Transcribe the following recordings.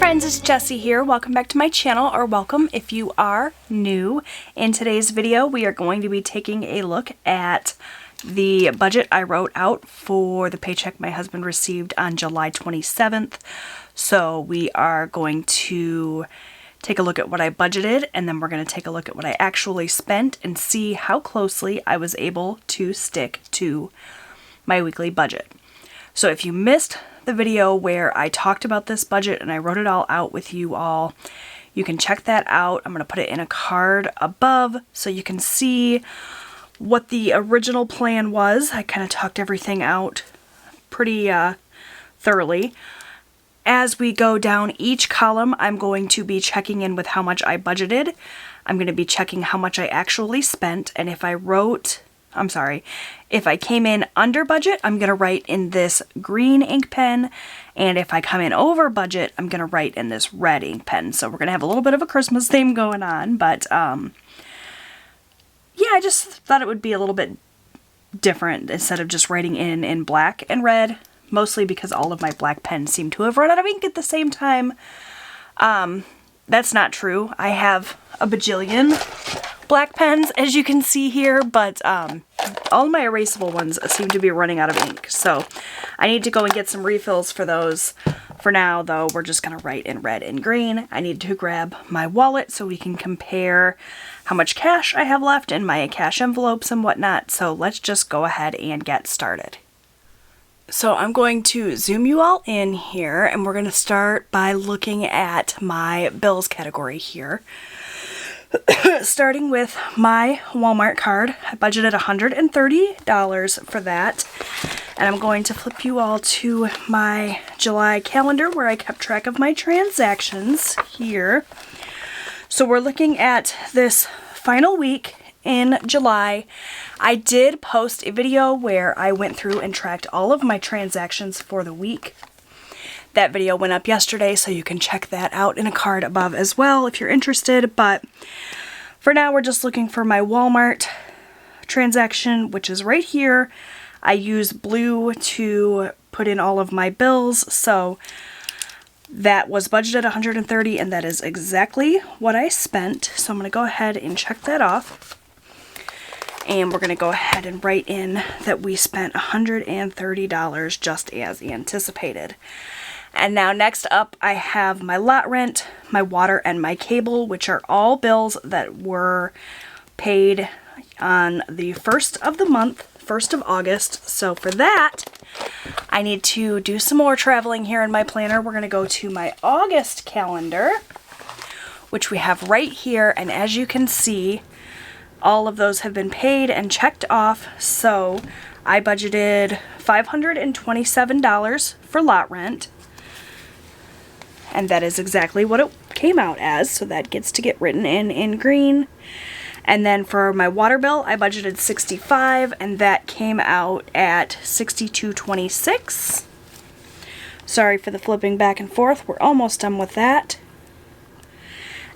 friends, it's Jessie here. Welcome back to my channel, or welcome if you are new. In today's video, we are going to be taking a look at the budget I wrote out for the paycheck my husband received on July 27th. So we are going to take a look at what I budgeted, and then we're going to take a look at what I actually spent and see how closely I was able to stick to my weekly budget. So if you missed the video where I talked about this budget and I wrote it all out with you all, you can check that out. I'm going to put it in a card above so you can see what the original plan was. I kind of talked everything out pretty thoroughly. As we go down each column, I'm going to be checking in with how much I budgeted. I'm going to be checking how much I actually spent, and if I came in under budget, I'm going to write in this green ink pen, and if I come in over budget, I'm going to write in this red ink pen. So we're going to have a little bit of a Christmas theme going on, but yeah, I just thought it would be a little bit different instead of just writing in black and red, mostly because all of my black pens seem to have run out of ink at the same time. That's not true. I have a bajillion black pens, as you can see here, but all my erasable ones seem to be running out of ink, so I need to go and get some refills for those. For now, though, we're just going to write in red and green. I need to grab my wallet so we can compare how much cash I have left in my cash envelopes and whatnot, so let's just go ahead and get started. So I'm going to zoom you all in here, and we're going to start by looking at my bills category here. Starting with my Walmart card, I budgeted $130 for that, and I'm going to flip you all to my July calendar where I kept track of my transactions here. So we're looking at this final week in July. I did post a video where I went through and tracked all of my transactions for the week. That video went up yesterday, so you can check that out in a card above as well if you're interested, but for now we're just looking for my Walmart transaction, which is right here. I use blue to put in all of my bills, so that was budgeted $130, and that is exactly what I spent. So I'm going to go ahead and check that off. And we're going to go ahead and write in that we spent $130 just as anticipated. And now next up I have my lot rent, my water, and my cable, which are all bills that were paid on the 1st of the month, 1st of August. So for that, I need to do some more traveling here in my planner. We're going to go to my August calendar, which we have right here, and as you can see, all of those have been paid and checked off. So I budgeted $527 for lot rent, and that is exactly what it came out as, so that gets to get written in green. And then for my water bill, I budgeted $65, and that came out at $62.26. Sorry for the flipping back and forth, we're almost done with that.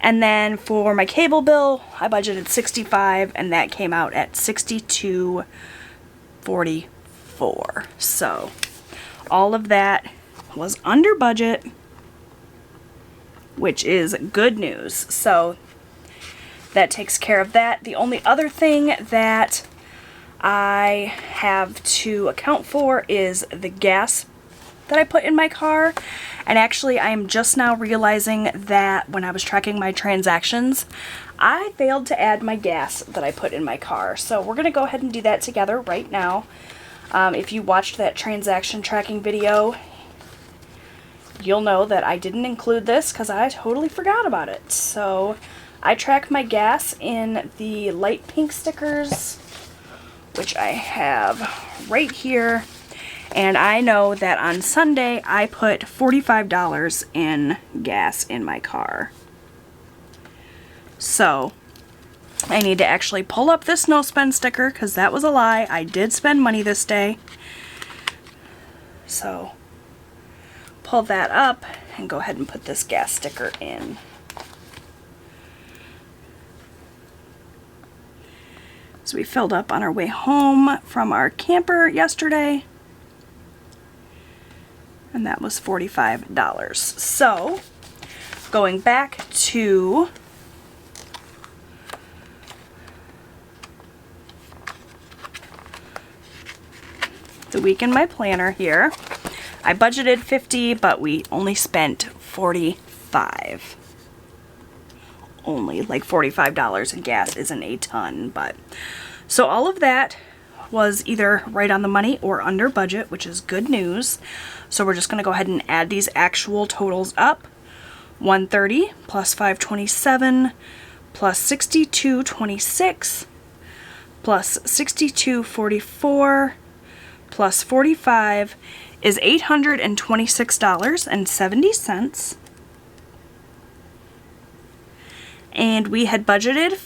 And then for my cable bill, I budgeted $65, and that came out at $62.44. So all of that was under budget, which is good news. So that takes care of that. The only other thing that I have to account for is the gas that I put in my car. And actually, I am just now realizing that when I was tracking my transactions, I failed to add my gas that I put in my car. So we're going to go ahead and do that together right now. If you watched that transaction tracking video, you'll know that I didn't include this because I totally forgot about it. So I track my gas in the light pink stickers, which I have right here. And I know that on Sunday I put $45 in gas in my car. So I need to actually pull up this no spend sticker because that was a lie. I did spend money this day. So pull that up and go ahead and put this gas sticker in. So we filled up on our way home from our camper yesterday. and that was $45. So going back to the week in my planner here, I budgeted $50, but we only spent $45. Only, like $45, and gas isn't a ton, but so all of that was either right on the money or under budget, which is good news. So we're just going to go ahead and add these actual totals up. 130 plus 527 plus 6226 plus 6244 plus 45 is $826.70. And we had budgeted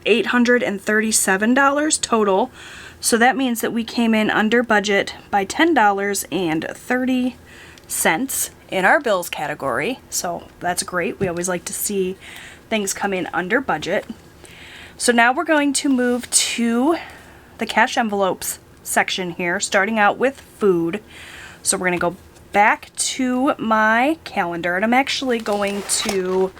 $837 total. So that means that we came in under budget by $10.30 in our bills category. So that's great. We always like to see things come in under budget. So now we're going to move to the cash envelopes section here, starting out with food. So we're going to go back to my calendar, and I'm actually going to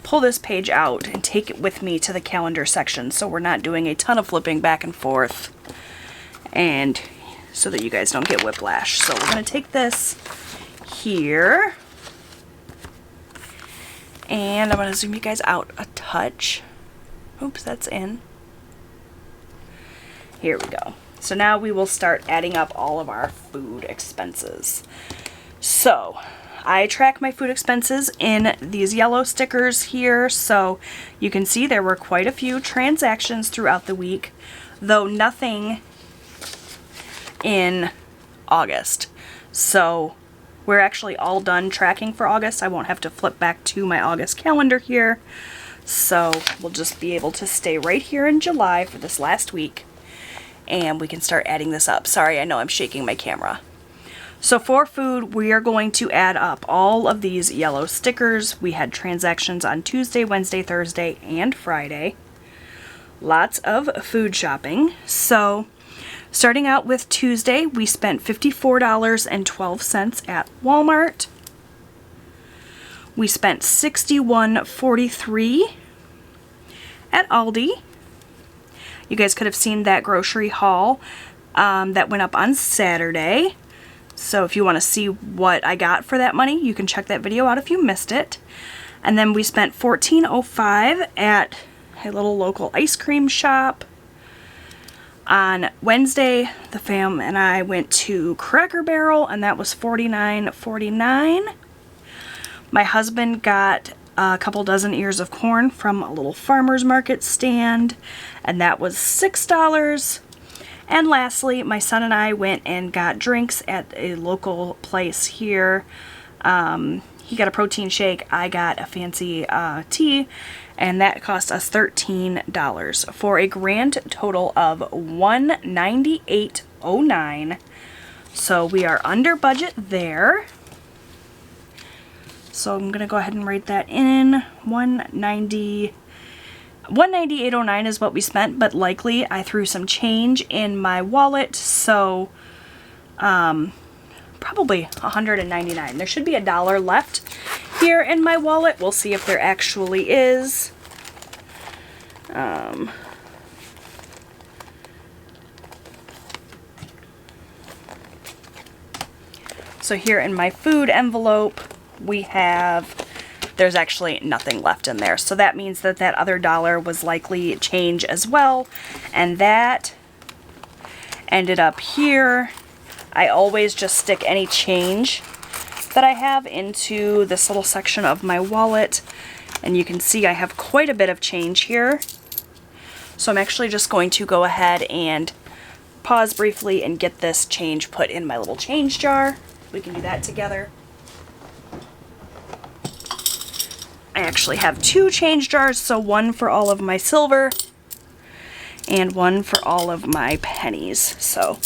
pull this page out and take it with me to the calendar section, so we're not doing a ton of flipping back and forth, and so that you guys don't get whiplash. So we're going to take this here, and I'm going to zoom you guys out a touch. Oops, that's in. Here we go. So now we will start adding up all of our food expenses. So I track my food expenses in these yellow stickers here, so you can see there were quite a few transactions throughout the week, though nothing in August. So we're actually all done tracking for August. I won't have to flip back to my August calendar here, so we'll just be able to stay right here in July for this last week, and we can start adding this up. Sorry, I know I'm shaking my camera. So for food, we are going to add up all of these yellow stickers. We had transactions on Tuesday, Wednesday, Thursday, and Friday. Lots of food shopping. So starting out with Tuesday, we spent $54.12 at Walmart. We spent $61.43 at Aldi. You guys could have seen that grocery haul that went up on Saturday. So if you want to see what I got for that money, you can check that video out if you missed it. And then we spent $14.05 at a little local ice cream shop. On Wednesday, the fam and I went to Cracker Barrel, and that was $49.49. My husband got a couple dozen ears of corn from a little farmer's market stand, and that was $6. And lastly, my son and I went and got drinks at a local place here. He got a protein shake, I got a fancy tea, and that cost us $13 for a grand total of $198.09. So we are under budget there. So I'm going to go ahead and write that in. $198.09 is what we spent, but likely I threw some change in my wallet, so probably $199. There should be $1 left here in my wallet. We'll see if there actually is. So here in my food envelope, we have, there's actually nothing left in there. So that means that that other $1 was likely change as well. And that ended up here. I always just stick any change that I have into this little section of my wallet. And you can see I have quite a bit of change here. So I'm actually just going to go ahead and pause briefly and get this change put in my little change jar. We can do that together. I actually have two change jars, so one for all of my silver and one for all of my pennies. So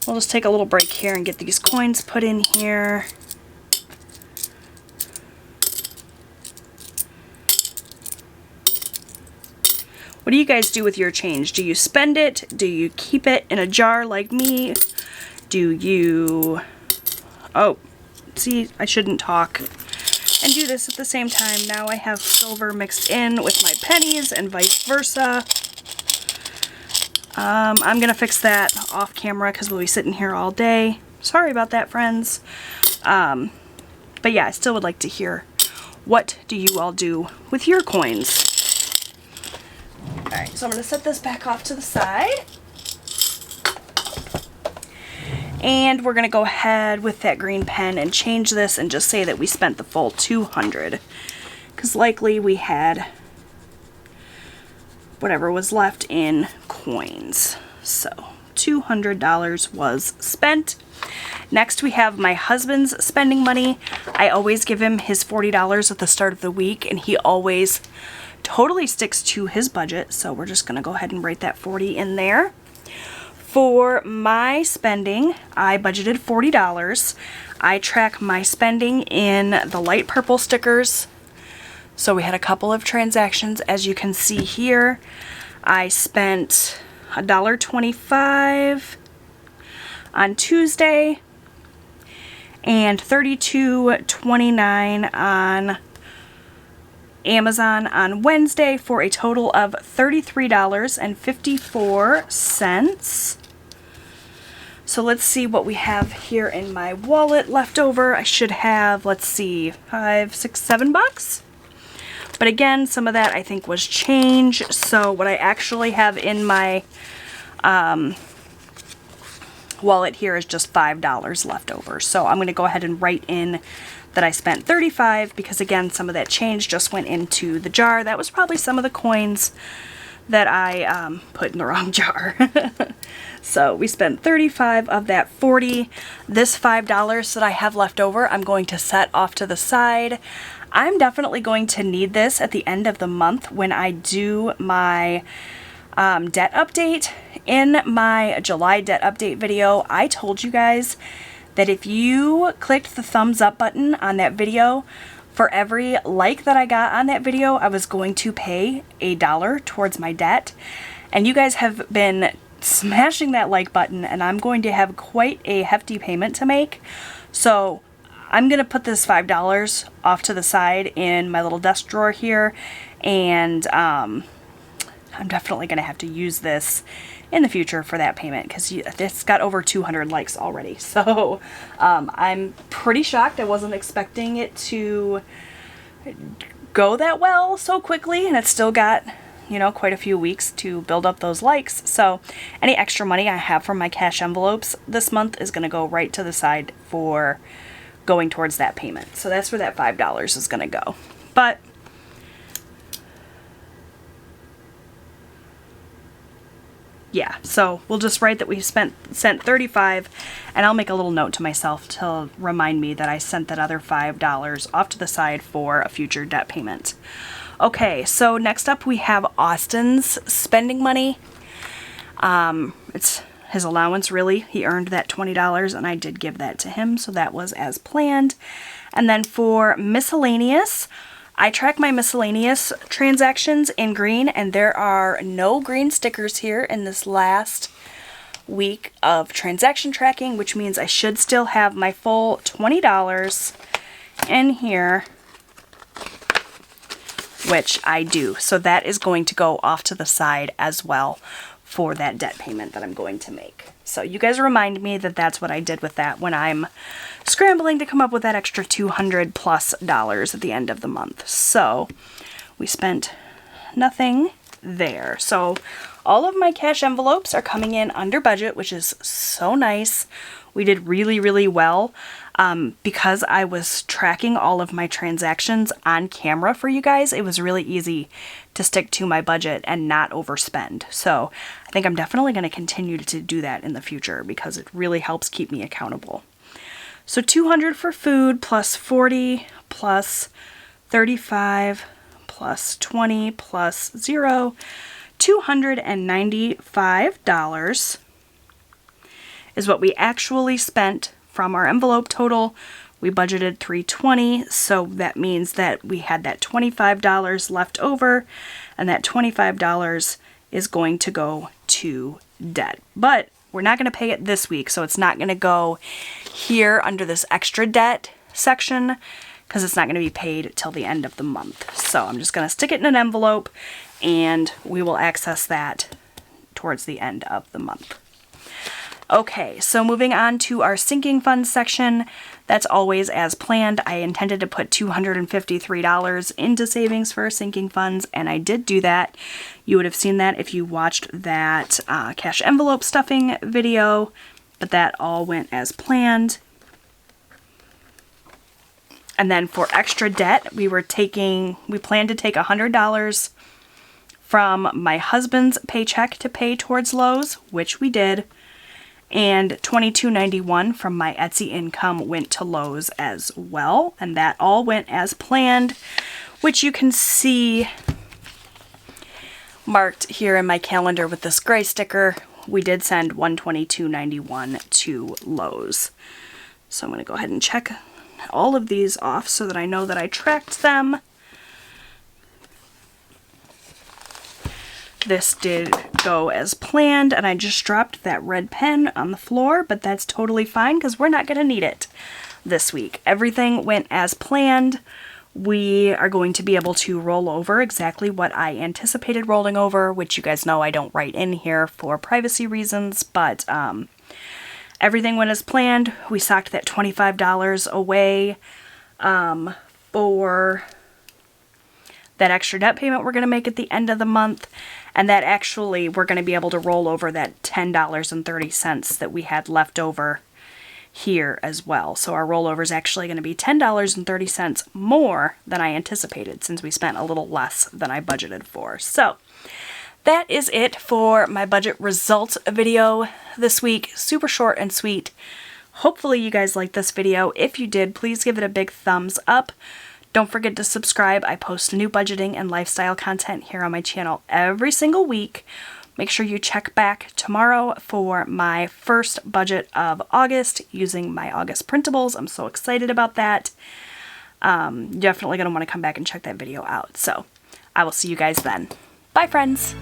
we'll just take a little break here and get these coins put in here. What do you guys do with your change? Do you spend it? Do you keep it in a jar like me? Do you... Oh, see, I shouldn't talk. and do this at the same time. Now I have silver mixed in with my pennies and vice versa. I'm gonna fix that off camera because we'll be sitting here all day. Sorry about that, friends. But yeah, I still would like to hear, what do you all do with your coins? Alright, so I'm gonna set this back off to the side. And we're gonna go ahead with that green pen and change this and just say that we spent the full 200, because likely we had whatever was left in coins. So $200 was spent. Next we have my husband's spending money. I always give him his $40 at the start of the week, and he always totally sticks to his budget, so we're just gonna go ahead and write that 40 in there. For my spending, I budgeted $40. I track my spending in the light purple stickers. So we had a couple of transactions, as you can see here. I spent $1.25 on Tuesday and $32.29 on Amazon on Wednesday for a total of $33.54. So let's see what we have here in my wallet left over. I should have, let's see, $5, $6, $7. But again, some of that I think was change. So what I actually have in my wallet here is just $5 left over. So I'm going to go ahead and write in that I spent $35 because again, some of that change just went into the jar. That was probably some of the coins that I put in the wrong jar. So we spent $35 of that $40. This $5 that I have left over, I'm going to set off to the side. I'm definitely going to need this at the end of the month when I do my debt update. In my July debt update video, I told you guys that if you clicked the thumbs up button on that video, for every like that I got on that video, I was going to pay $1 towards my debt. And you guys have been smashing that like button, and I'm going to have quite a hefty payment to make. So I'm going to put this $5 off to the side in my little desk drawer here, and I'm definitely going to have to use this in the future for that payment because it's got over 200 likes already. So I'm pretty shocked. I wasn't expecting it to go that well so quickly, and it's still got, you know, quite a few weeks to build up those likes. So any extra money I have from my cash envelopes this month is going to go right to the side for going towards that payment. So that's where that $5 is going to go. But yeah, so we'll just write that we sent $35, and I'll make a little note to myself to remind me that I sent that other $5 off to the side for a future debt payment. Okay, so next up we have Austin's spending money. It's his allowance, really. He earned that $20, and I did give that to him, so that was as planned. And then for miscellaneous, I track my miscellaneous transactions in green, and there are no green stickers here in this last week of transaction tracking, which means I should still have my full $20 in here, which I do. So that is going to go off to the side as well for that debt payment that I'm going to make. So you guys remind me that that's what I did with that when I'm scrambling to come up with that extra $200+ at the end of the month. So we spent nothing there. So all of my cash envelopes are coming in under budget, which is so nice. We did really, really well. Because I was tracking all of my transactions on camera for you guys, it was really easy to stick to my budget and not overspend. So I think I'm definitely going to continue to do that in the future because it really helps keep me accountable. So $200 for food plus $40 plus $35 plus $20 plus $0, $295 is what we actually spent from our envelope total. We budgeted $320, so that means that we had that $25 left over, and that $25 is going to go to debt. But we're not going to pay it this week, so it's not going to go here under this extra debt section because it's not going to be paid till the end of the month. So I'm just going to stick it in an envelope and we will access that towards the end of the month. Okay, so moving on to our sinking funds section, that's always as planned. I intended to put $253 into savings for sinking funds, and I did do that. You would have seen that if you watched that cash envelope stuffing video, but that all went as planned. And then for extra debt, we planned to take $100 from my husband's paycheck to pay towards Lowe's, which we did. And $22.91 from my Etsy income went to Lowe's as well. And that all went as planned, which you can see marked here in my calendar with this gray sticker. We did send $122.91 to Lowe's. So I'm going to go ahead and check all of these off so that I know that I tracked them. This did go as planned, and I just dropped that red pen on the floor, but that's totally fine because we're not going to need it this week. Everything went as planned. We are going to be able to roll over exactly what I anticipated rolling over, which you guys know I don't write in here for privacy reasons, but everything went as planned. We socked that $25 away for that extra debt payment we're going to make at the end of the month, and that actually we're going to be able to roll over that $10.30 that we had left over here as well. So our rollover is actually going to be $10.30 more than I anticipated, since we spent a little less than I budgeted for. So that is it for my budget results video this week. Super short and sweet. Hopefully you guys liked this video. If you did, please give it a big thumbs up. Don't forget to subscribe. I post new budgeting and lifestyle content here on my channel every single week. Make sure you check back tomorrow for my first budget of August using my August printables. I'm so excited about that. Definitely going to want to come back and check that video out. So I will see you guys then. Bye, friends.